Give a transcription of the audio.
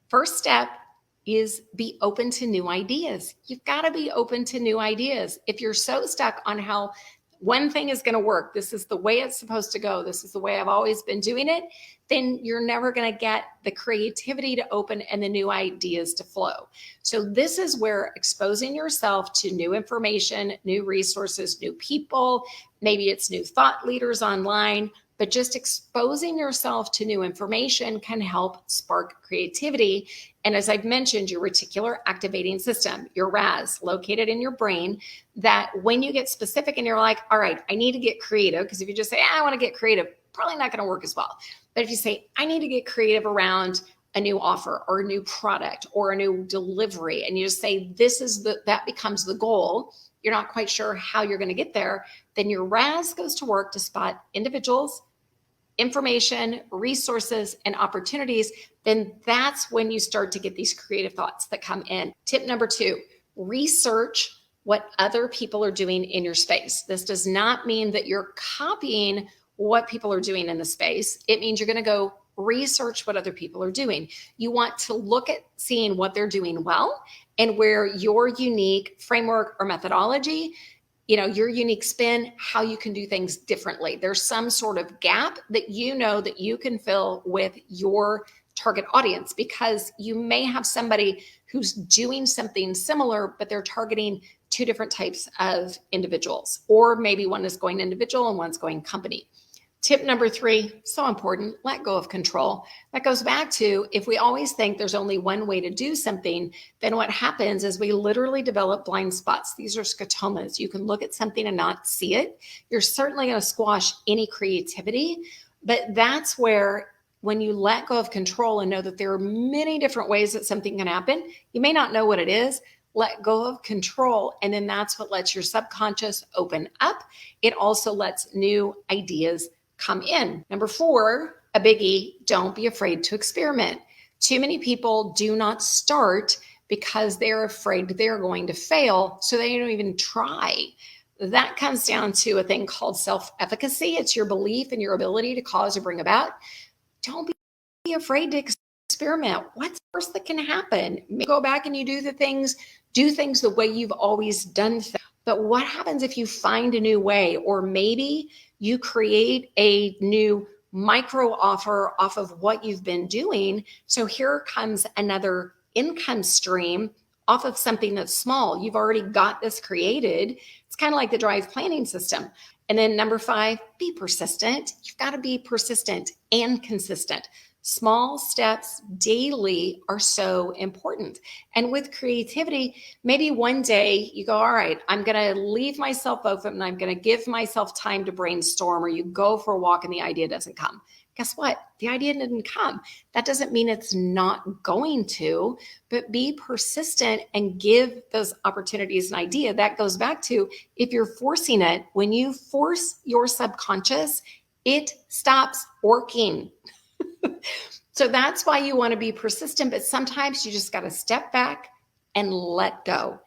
First step is be open to new ideas. You've got to be open to new ideas. If you're so stuck on how one thing is going to work, this is the way it's supposed to go, this is the way I've always been doing it, then you're never going to get the creativity to open and the new ideas to flow. So this is where exposing yourself to new information, new resources, new people, maybe it's new thought leaders online, but just exposing yourself to new information can help spark creativity. And as I've mentioned, your reticular activating system, your RAS, located in your brain, that when you get specific and you're like, all right, I need to get creative, because if you just say, I want to get creative, probably not going to work as well. But if you say, I need to get creative around a new offer or a new product or a new delivery, and you just say, that becomes the goal, you're not quite sure how you're going to get there, then your RAS goes to work to spot individuals, information, resources, and opportunities. Then that's when you start to get these creative thoughts that come in. Tip number 2, research what other people are doing in your space. This does not mean that you're copying what people are doing in the space. It means you're going to go research what other people are doing. You want to look at seeing what they're doing well and where your unique framework or methodology, your unique spin, how you can do things differently. There's some sort of gap that you know that you can fill with your target audience, because you may have somebody who's doing something similar, but they're targeting 2 different types of individuals, or maybe one is going individual and one's going company. Tip number 3, so important, let go of control. That goes back to, if we always think there's only one way to do something, then what happens is we literally develop blind spots. These are scotomas. You can look at something and not see it. You're certainly going to squash any creativity, but that's where, when you let go of control and know that there are many different ways that something can happen, you may not know what it is, let go of control, and then that's what lets your subconscious open up. It also lets new ideas come in. Number 4, a biggie, don't be afraid to experiment. Too many people do not start because they're afraid they're going to fail, so they don't even try. That comes down to a thing called self-efficacy. It's your belief in your ability to cause or bring about. Don't be afraid to experiment. What's the worst that can happen? Maybe go back and you do things the way you've always done things. But what happens if you find a new way, or maybe you create a new micro offer off of what you've been doing? So here comes another income stream off of something that's small. You've already got this created. It's kind of like the drive planning system. And then number 5, be persistent. You've got to be persistent and consistent. Small steps daily are so important. And with creativity, maybe one day you go, all right, I'm going to leave myself open and I'm going to give myself time to brainstorm, or you go for a walk and the idea doesn't come. Guess what? The idea didn't come. That doesn't mean it's not going to, but be persistent and give those opportunities an idea. That goes back to, if you're forcing it, when you force your subconscious, it stops working. So that's why you want to be persistent, but sometimes you just got to step back and let go.